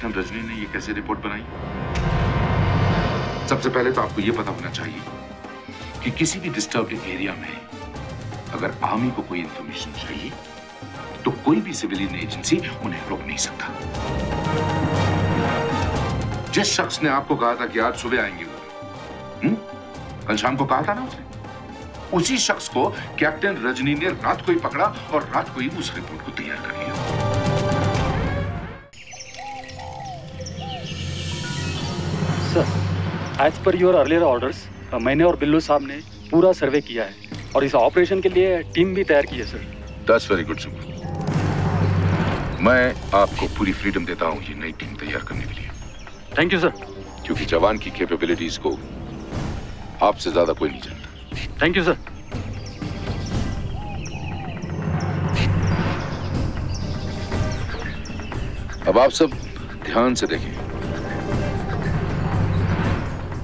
Captain Rajni ने ये कैसे रिपोर्ट बनाई? सबसे पहले तो आपको ये पता होना चाहिए कि किसी भी डिस्टर्ब्ड एरिया में अगर आर्मी को कोई इंफॉर्मेशन चाहिए तो कोई भी सिविलियन एजेंसी उन्हें रोक नहीं सकता। जिस शख्स ने आपको कहा था कि आज सुबह आएंगे वो, कल शाम को कहा था ना उसने, उसी शख्स को कैप्टन रजनी ने रात को ही पकड़ा और रात को ही उस रिपोर्ट को तैयार कर लिया। Sir, as per your earlier orders मैंने और बिल्लू साहब ने पूरा सर्वे किया है और इस ऑपरेशन के लिए टीम भी तैयार की है सर। दैट्स वेरी गुड सुबह। मैं आपको पूरी फ्रीडम देता हूं ये नई टीम तैयार करने के लिए। Thank you sir. क्योंकि जवान की कैपेबिलिटीज को आपसे ज्यादा कोई नहीं जानता। Thank you sir. अब आप सब ध्यान से देखें।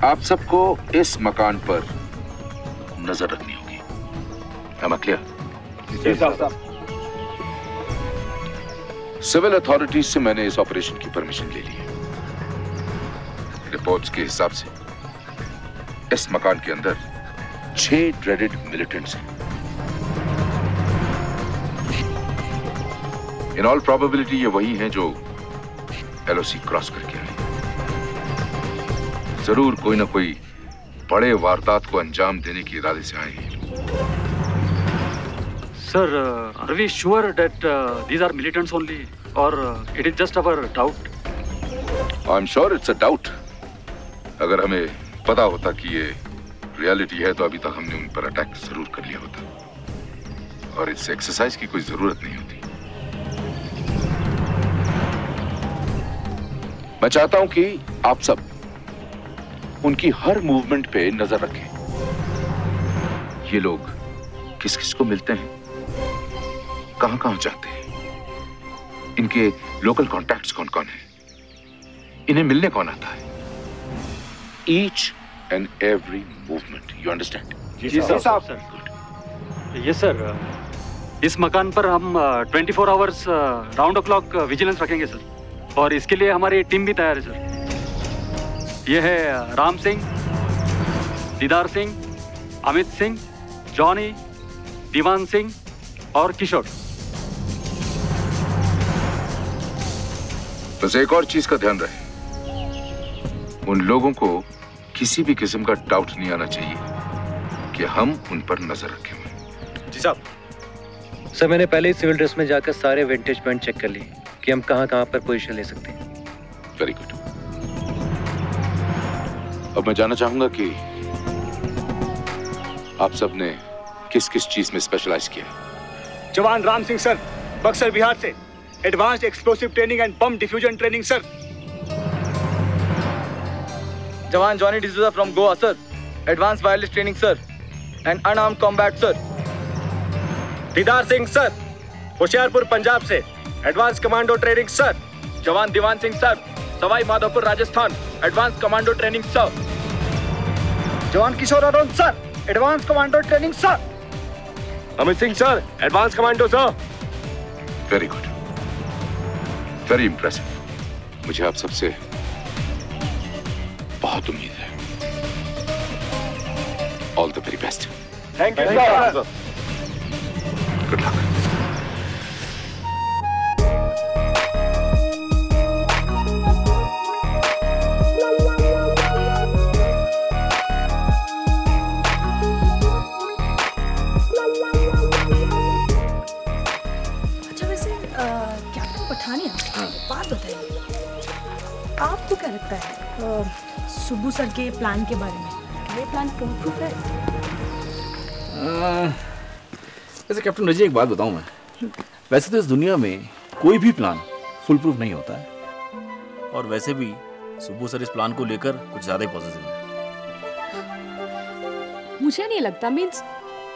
आप सबको इस मकान पर नजर रखनी होगी। am I clear? जी साहब। सिविल अथॉरिटीज से मैंने इस ऑपरेशन की परमिशन ले ली है। रिपोर्ट्स के हिसाब से इस मकान के अंदर 6 ड्रेडेड मिलिटेंट्स हैं। इन ऑल प्रोबेबिलिटी ये वही हैं जो LOC क्रॉस करके आए। जरूर कोई ना कोई बड़े वारदात को अंजाम देने के इरादे से आए हैं। Sir, are we sure that these are militants only, or it is just our doubt? I'm sure it's a doubt. अगर हमें पता होता कि ये रियलिटी है तो अभी तक हमने उन पर अटैक जरूर कर लिया होता और इस एक्सरसाइज की कोई जरूरत नहीं होती। मैं चाहता हूं कि आप सब उनकी हर मूवमेंट पे नजर रखें। ये लोग किस किस को मिलते हैं, कहां कहां जाते हैं, इनके लोकल कॉन्टैक्ट्स कौन कौन हैं, इन्हें मिलने कौन आता है। Each and every movement, you understand? जी साहब। Yes sir. इस मकान पर हम 24 hours round the clock vigilance रखेंगे सर, और इसके लिए हमारी टीम भी तैयार है सर। ये है राम सिंह, दीदार सिंह, अमित सिंह, जॉनी, दीवान सिंह और किशोर। बस एक और चीज का ध्यान रहे, उन लोगों को किसी भी किस्म का डाउट नहीं आना चाहिए कि हम उन पर नजर रखे हुए। जी साहब। सर, मैंने पहले ही सिविल ड्रेस में जाकर सारे विंटेज पॉइंट चेक कर लिए कि हम कहां कहां पर पोजीशन ले सकते हैं। Very good. अब मैं जानना चाहूंगा कि आप सब ने किस किस चीज में स्पेशलाइज किया है। जवान राम सिंह सर, बक्सर बिहार से, advanced explosive training and bomb diffusion training sir. जवान Johnny D'Souza from Goa sir, advance wireless training sir and unarmed combat sir. Deedar Singh sir, Hoshiarpur Punjab से, एडवांस कमांडो ट्रेनिंग सर। जवान Diwan Singh sir, Sawai Madhopur Rajasthan, advance commando training sir. जवान Kishore Arun sir, advance commando training sir. Amit Singh sir, advance commando sir. Very good, very impressive. मुझे आप सबसे बहुत उम्मीद है। All the very best. Thank you sir. Good luck. बात बताइए, आपको क्या लगता है सुब्बू सर के प्लान के बारे में? ये प्लान फुल प्रूफ है? वैसे कैप्टन रजी, एक बात बताऊं मैं, वैसे तो इस दुनिया में कोई भी प्लान फुल प्रूफ नहीं होता है, और वैसे भी सुब्बू सर इस प्लान को लेकर कुछ ज्यादा ही पॉजिटिव है। मुझे नहीं लगता, मीन्स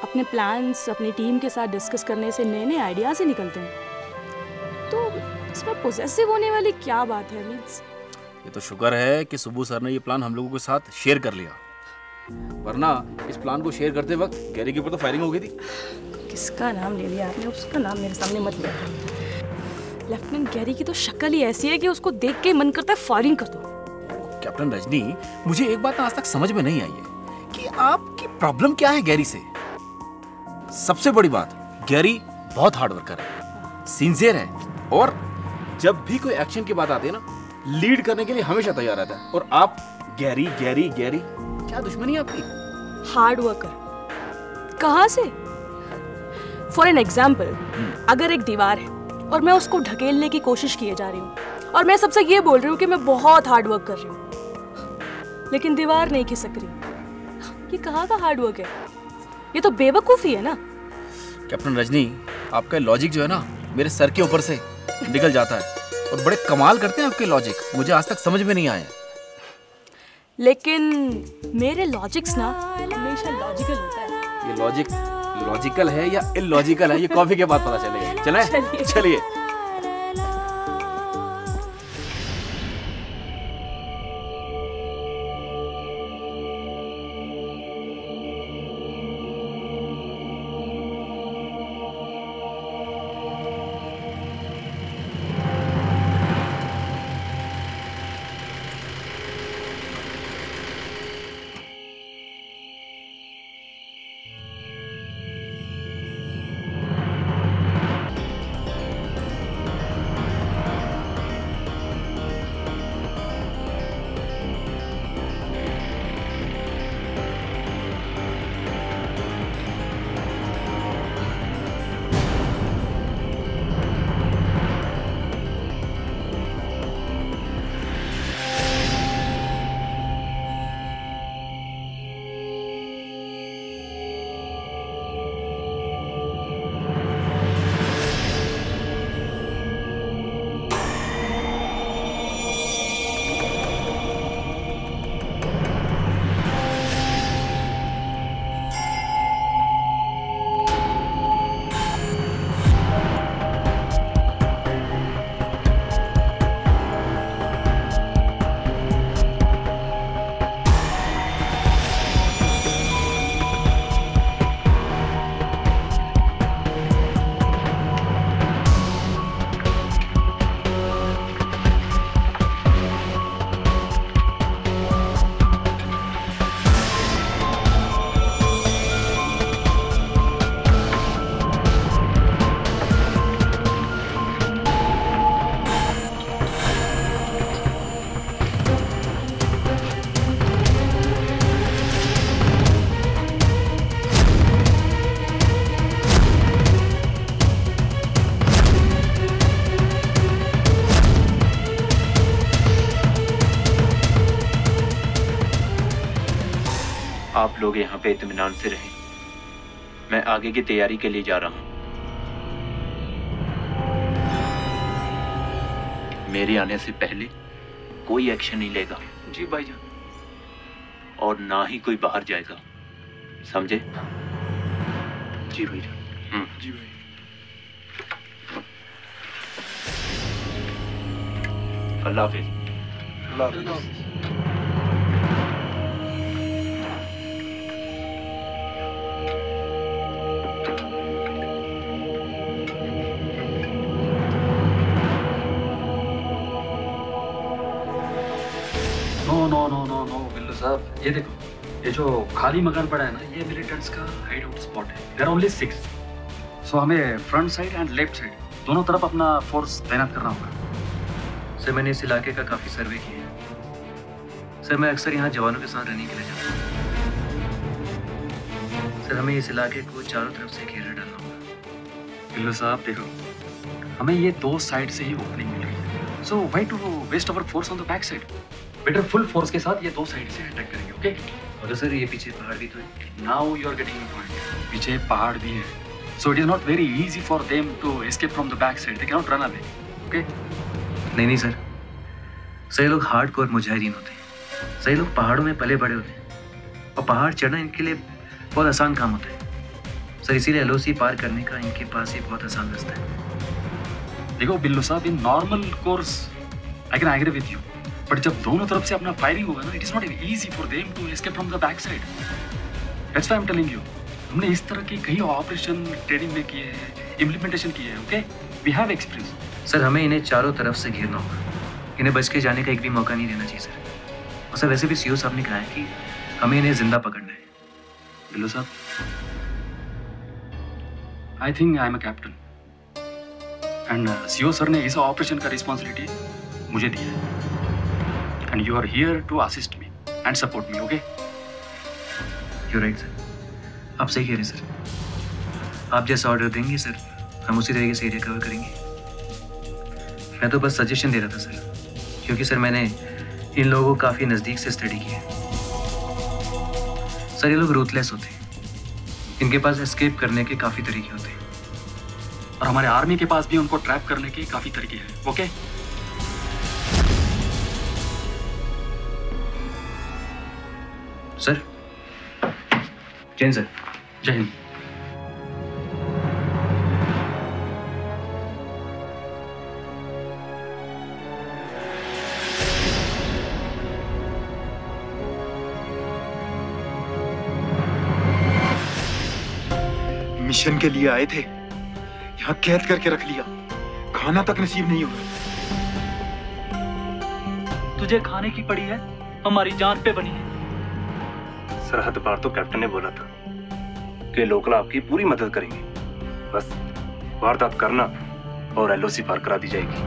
अपने प्लान्स अपनी टीम के साथ डिस्कस करने से नए नए आइडियाज ही निकलते हैं, तो इसमें पॉजिटिव होने वाली क्या बात है? मीन्स ये तो शुक्र है कि सुब्बू सर ने ये प्लान हम लोगों के साथ शेयर कर लिया, वरना इस प्लान को शेयर करते वक्त गैरी के ऊपर तो फायरिंग हो गई थी। किसका नाम ले लिया आपने? उसका नाम मेरे सामने मत लिया। लेफ्टिनेंट गैरी की तो शक्ल ही ऐसी है कि उसको देख के मन करता है फायरिंग कर दो। कैप्टन रजनी, मुझे एक बात आज तक समझ में नहीं आई है कि आपकी प्रॉब्लम क्या है गैरी से। सबसे बड़ी बात, गैरी बहुत हार्ड वर्कर है, सिंसियर है, और जब भी कोई एक्शन की बात आती है ना, लीड करने के लिए हमेशा तैयार रहता है। और आप गैरी गैरी गैरी, क्या दुश्मनी है आपकी? हार्ड वर्कर कहाँ से? फॉर एन एग्जाम्पल, अगर एक दीवार है और मैं उसको ढकेलने की कोशिश किए जा रही हूँ और मैं सबसे ये बोल रही हूँ कि मैं बहुत हार्ड वर्क कर रही हूँ, लेकिन दीवार नहीं खिसक रही, ये कहाँ का हार्ड वर्क है? ये तो बेवकूफ़ी है ना। कैप्टन रजनी, आपका लॉजिक जो है ना मेरे सर के ऊपर से निकल जाता है, और बड़े कमाल करते हैं आपके लॉजिक, मुझे आज तक समझ में नहीं आया। लेकिन मेरे लॉजिक्स ना हमेशा लॉजिकल होता है। ये लॉजिक लॉजिकल है या इलॉजिकल है, ये कॉफी के बाद पता चलेगा। चलें? चलिए। आप लोग यहाँ पे इत्मीनान से रहें, मैं आगे की तैयारी के लिए जा रहा हूँ। मेरे आने से पहले कोई एक्शन नहीं लेगा। जी भाईजान। और ना ही कोई बाहर जाएगा, समझे? जी भाईजान। जी भाई। अल्लाह हाफिज। अल्लाह हाफिज। नो बिल्लू साहब, ये देखो, ये जो खाली मकान पड़ा है ना, ये मिलिटेंट्स का हाइड आउट स्पॉट है। देयर आर ओनली 6, सो हमें front side and left side दोनों तरफ अपना फोर्स तैनात करना होगा। सर, मैंने इस इलाके का काफ़ी सर्वे किया है। सर, मैं अक्सर यहाँ जवानों के साथ रहने के लिए जाता हूँ। सर, हमें इस इलाके को चारों तरफ से घेरा डालना होगा। बिल्लू साहब देखो, हमें ये 2 साइड से ही ओपनिंग मिल रही है, so why to waste our force on the back side? Better full force के साथ ये 2 साइड से अटैक करेंगे, ओके? और सर, ये पीछे पहाड़ भी तो है। Now you are getting the point. पीछे पहाड़ भी है, so it is not very easy for them to escape from the back side. They can not run away, okay? नहीं सर, सही लोग हार्डकोर मुजाहिदीन होते हैं। सही लोग पहाड़ों में पले बड़े होते हैं, और पहाड़ चढ़ना इनके लिए बहुत आसान काम होता है। सर, इसीलिए एलओसी पार करने का इनके पास ही बहुत आसान रास्ता है। देखो बिल्लू साहब, in normal course I can agree with you, but जब दोनों तरफ से अपना फायरिंग होगा ना, it is not easy for them to escape from the back side. That's why I am telling you, हमने इस तरह के कई ऑपरेशन ट्रेनिंग में किए हैं, इम्प्लीमेंटेशन किए हैं, okay? We have experience. Sir हमें इन्हें चारों तरफ से घेरना होगा, इन्हें बच के जाने का एक भी मौका नहीं देना चाहिए सर। और सर वैसे भी सीओ साहब ने कहा है कि हमें इन्हें जिंदा पकड़ना है। ढिल्लो साहब, I think I am a captain and CO sir ने इस ऑपरेशन का रिस्पॉन्सिबिलिटी मुझे दिया है and you are here to assist me and support me, okay? You right sir, आप सही कह रहे हैं सर। आप जैसा ऑर्डर देंगे सर, हम उसी तरीके से एरिया कवर करेंगे। मैं तो बस सजेशन दे रहा था सर, क्योंकि सर मैंने इन लोगों को काफ़ी नज़दीक से स्टडी किया है। सर ये लोग रूथलेस होते हैं, इनके पास एस्केप करने के काफ़ी तरीके होते हैं और हमारे आर्मी के पास भी उनको ट्रैप करने के काफ़ी तरीके हैं, ओके? सर जय हिंद सर। जय हिंद। मिशन के लिए आए थे, यहाँ कैद करके रख लिया, खाना तक नसीब नहीं होगा। तुझे खाने की पड़ी है, हमारी जान पे बनी है। सरहद पार तो कैप्टन ने बोला था कि लोकल आपकी पूरी मदद करेंगे, बस वारदात करना और एलओसी पार करा दी जाएगी।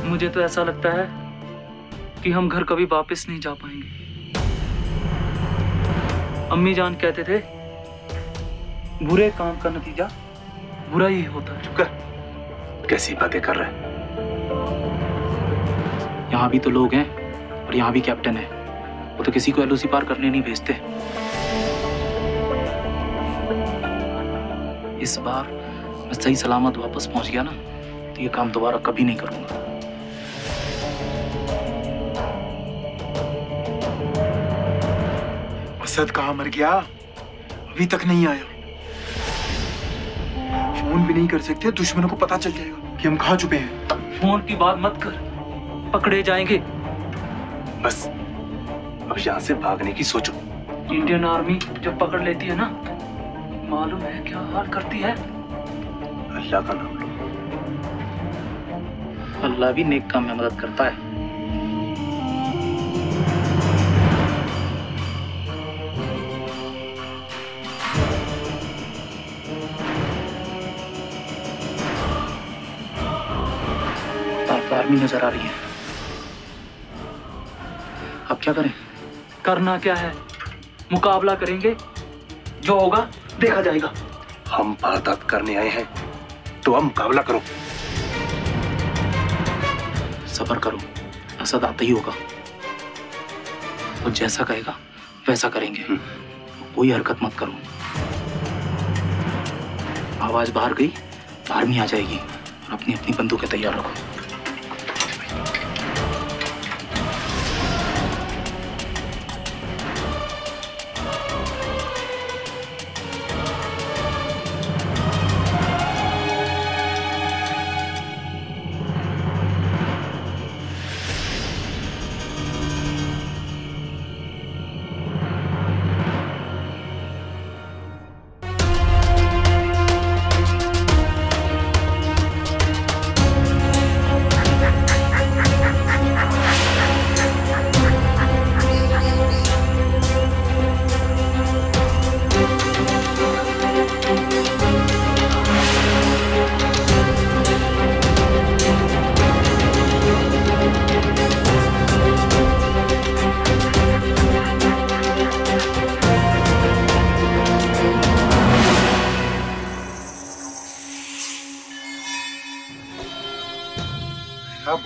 मुझे तो ऐसा लगता है कि हम घर कभी वापस नहीं जा पाएंगे। अम्मी जान कहते थे बुरे काम का नतीजा बुरा ही होता है। चुप कर, कैसी बातें कर रहा है? यहाँ भी तो लोग हैं और यहाँ भी कैप्टन है, वो तो किसी को एलओसी पार करने नहीं भेजते। इस बार मैं सही सलामत वापस पहुंच गया ना, तो ये काम दोबारा कभी नहीं करूंगा। असद कहाँ मर गया? अभी तक नहीं आया। फोन भी नहीं कर सकते, दुश्मनों को पता चल जाएगा कि हम कहाँ छुपे हैं। फोन की बात मत कर, पकड़े जाएंगे। बस अब यहाँ से भागने की सोचो। इंडियन आर्मी जब पकड़ लेती है ना, मालूम है क्या हाल करती है? अल्लाह का नाम लो। अल्लाह भी नेक काम में मदद करता है। आर्मी नजर आ रही है। अब क्या करें? करना क्या है, मुकाबला करेंगे, जो होगा देखा जाएगा। हम वारदात करने आए हैं तो अब मुकाबला करो। सब्र करो, असद आता ही होगा। वो जैसा कहेगा वैसा करेंगे। कोई हरकत मत करो। आवाज बाहर गई, आर्मी आ जाएगी और अपनी अपनी बंदूकें तैयार रखो।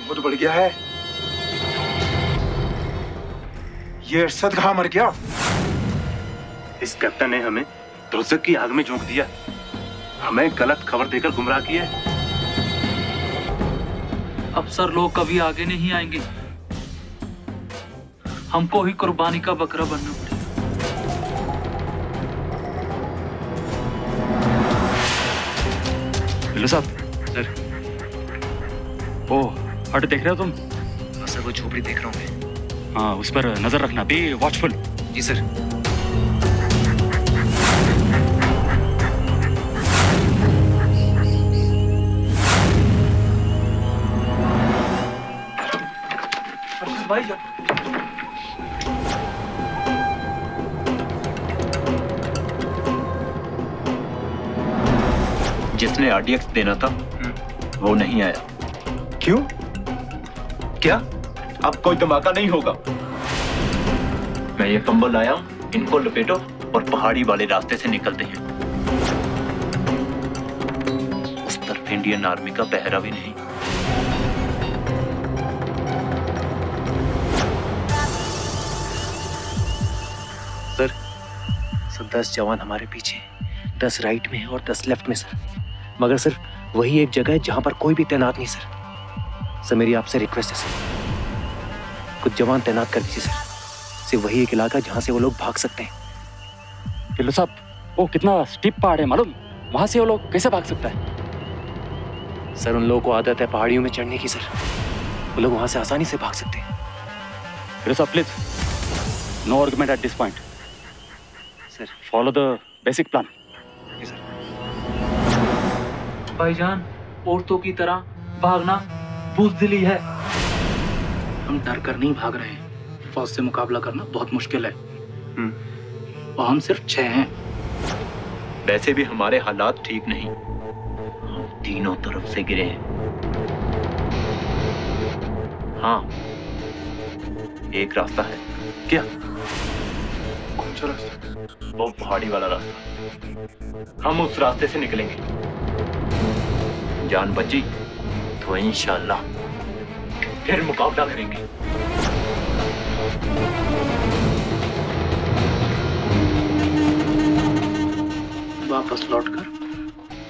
बहुत बढ़ गया है। ये अरशद कहाँ मर गया? इस कैप्टन ने हमें दोज़ख की आग में झोंक दिया, हमें गलत खबर देकर गुमराह किया। अफसर लोग कभी आगे नहीं आएंगे, हमको ही कुर्बानी का बकरा बनना पड़ेगा। ढिल्लो साहब, सर। ओह, हट देख रहे हो तुम? हाँ सर, वो झोपड़ी देख रहा हूँ मैं। हाँ, उस पर नजर रखना, बी वॉचफुल। Ji sir. भाईजान। जिसने आरडीएक्स देना था वो नहीं आया। क्यों? क्या अब कोई धमाका नहीं होगा? मैं ये कंबल लाया हूं, इनको लपेटो और पहाड़ी वाले रास्ते से निकलते हैं। उस तरफ इंडियन आर्मी का पहरा भी नहीं। सर 10 जवान हमारे पीछे, 10 राइट में और 10 लेफ्ट में सर। मगर सर वही एक जगह है जहां पर कोई भी तैनात नहीं सर। सर मेरी आपसे रिक्वेस्ट है सर, कुछ जवान तैनात कर दीजिए सर। सिर्फ वही एक इलाका जहां से वो लोग भाग सकते हैं। ढिल्लो साहब, वो कितना स्टीप पहाड़ है मालूम? वहां से वो लोग कैसे भाग सकता है? सर उन लोगों को आदत है पहाड़ियों में चढ़ने की सर, वो लोग वहां से आसानी से भाग सकते हैं। ढिल्लो साहब please, no argument at this point sir. Follow the basic plan. भाईजान, औरतों की तरह भागना बुज़दिली है। हम डर कर नहीं भाग रहे हैं, फौज से मुकाबला करना बहुत मुश्किल है और हम सिर्फ 6 हैं। वैसे भी हमारे हालात ठीक नहीं, हम तीनों तरफ से गिरे हैं। हाँ, एक रास्ता है। क्या? कौन सा रास्ता? वो पहाड़ी वाला रास्ता। हम उस रास्ते से निकलेंगे। जान बची तो इंशाअल्लाह फिर मुकाबला करेंगे। वापस लौटकर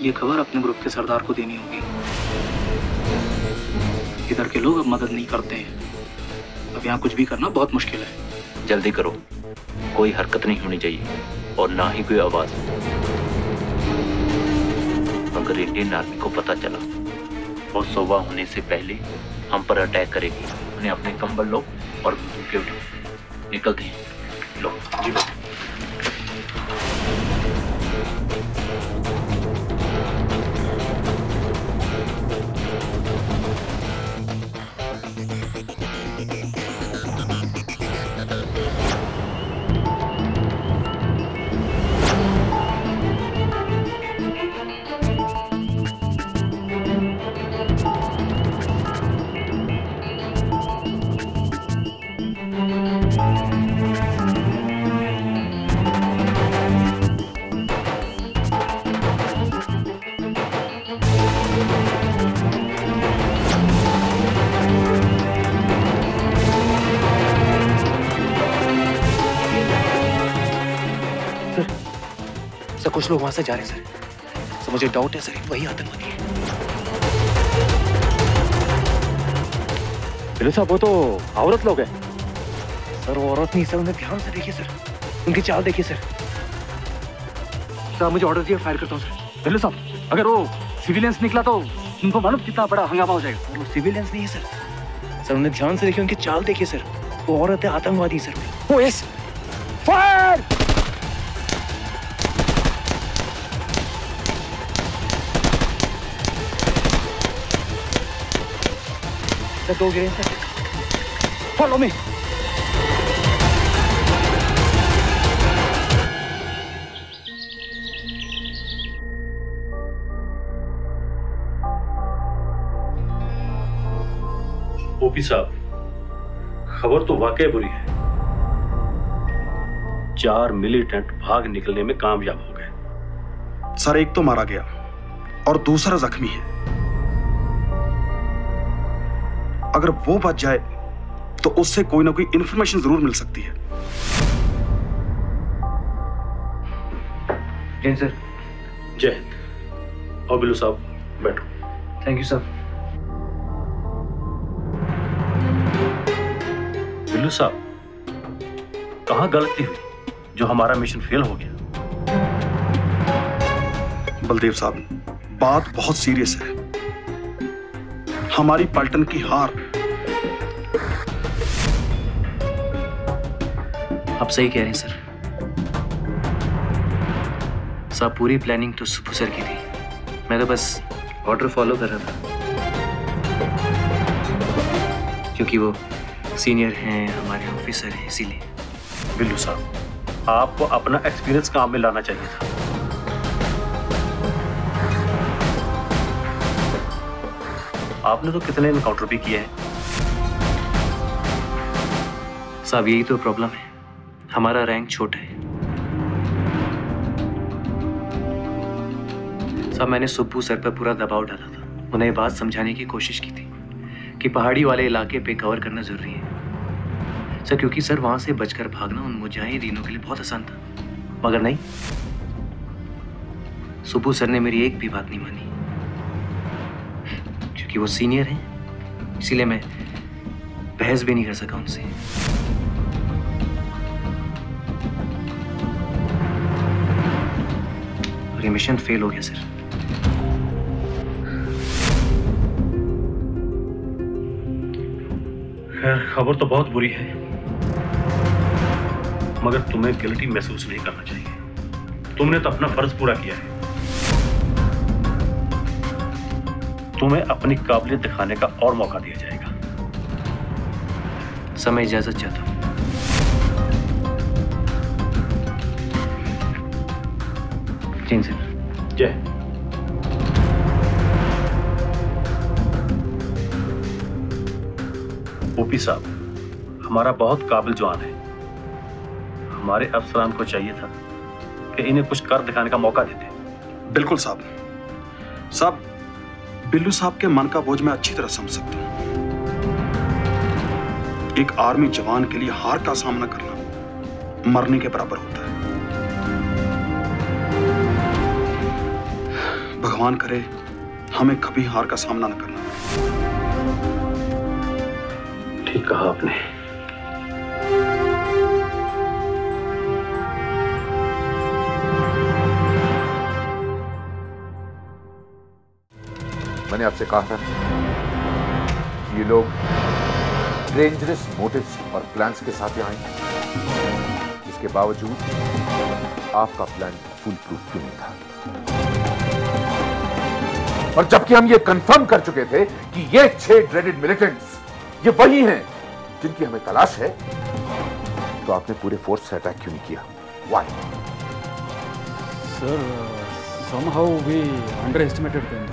ये खबर अपने ग्रुप के सरदार को देनी होगी। इधर के लोग अब मदद नहीं करते हैं। अब यहाँ कुछ भी करना बहुत मुश्किल है। जल्दी करो, कोई हरकत नहीं होनी चाहिए और ना ही कोई आवाज। अगर इंडियन आर्मी को पता चला और सुबह होने से पहले हम पर अटैक करेगी, उन्हें अपने कंबल लो और बंदूकें उठाओ। निकलते हैं। लो जी लो। सर कुछ लोग वहां से जा रहे हैं सर। मुझे डाउट है सर वही आतंकवादी है। ढिल्लो साहब, वो तो औरत लोग हैं। सर वो औरत नहीं सर, उन्हें ध्यान से देखिए सर, उनकी चाल देखिए सर। सर मुझे ऑर्डर दिया, फायर करता हूँ सर। ढिल्लो साहब, अगर वो सिविलियंस निकला तो उनको मालूम कितना बड़ा हंगामा हो जाएगा। वो सिविलियंस नहीं है सर। सर उन्हें ध्यान से देखिए, उनकी चाल देखिए सर। वो औरत है, आतंकवादी सर। ओ यस, फायर! सर 2 गिरे सर। Follow me. ओपी साहब, खबर तो वाकई बुरी है। 4 मिलिटेंट भाग निकलने में कामयाब हो गए। सर एक तो मारा गया और दूसरा जख्मी है। अगर वो बच जाए तो उससे कोई ना कोई इंफॉर्मेशन जरूर मिल सकती है। जय सर। जय हिंद। और बिल्लू साहब बैठो। Thank you sir. बिल्लू साहब, कहाँ गलती हुई जो हमारा मिशन फेल हो गया? बलदेव साहब, बात बहुत सीरियस है। हमारी पलटन की हार। आप सही कह रहे हैं सर। साहब पूरी प्लानिंग तो सुप्पू सर की थी, मैं तो बस ऑर्डर फॉलो कर रहा था, क्योंकि वो सीनियर हैं, हमारे ऑफिसर हैं, इसीलिए। बिल्लू साहब, आपको अपना एक्सपीरियंस काम में लाना चाहिए था। आपने तो कितने एनकाउंटर भी किए हैं। साहब यही तो प्रॉब्लम है, हमारा रैंक छोटा है। साहब मैंने सुब्बू सर पर पूरा दबाव डाला था, उन्हें बात समझाने की कोशिश की थी कि पहाड़ी वाले इलाके पे कवर करना जरूरी है सर, क्योंकि सर वहां से बचकर भागना उन मुजाहिदीनों के लिए बहुत आसान था। मगर नहीं, सुब्बू सर ने मेरी एक भी बात नहीं मानी। क्योंकि वो सीनियर हैं, इसीलिए मैं बहस भी नहीं कर सका उनसे। और ये मिशन फेल हो गया सर। खैर, खबर तो बहुत बुरी है, मगर तुम्हें गिल्टी महसूस नहीं करना चाहिए। तुमने तो अपना फर्ज पूरा किया है। तुम्हें अपनी काबिलियत दिखाने का और मौका दिया जाएगा। समय इजाजत चाहता हूं। जी सर। जय। ओपी साहब, हमारा बहुत काबिल जवान है। हमारे अफसरान को चाहिए था कि इन्हें कुछ कर दिखाने का मौका देते। बिल्कुल साहब। साहब, बिल्लू साहब के मन का बोझ मैं अच्छी तरह समझ सकता हूं। एक आर्मी जवान के लिए हार का सामना करना मरने के बराबर होता है। भगवान करे हमें कभी हार का सामना न करना पड़े। ठीक कहा आपने। मैंने आपसे कहा था कि ये लोग डेंजरस मोटिव्स और प्लान्स के साथ यहाँ आए। इसके बावजूद आपका प्लान फुल प्रूफ क्यों नहीं था? और जबकि हम ये कंफर्म कर चुके थे कि ये 6 ड्रेडेड मिलिटेंट्स ये वही हैं जिनकी हमें तलाश है, तो आपने पूरे फोर्स से अटैक क्यों नहीं किया? Why? Sir, somehow we underestimated them.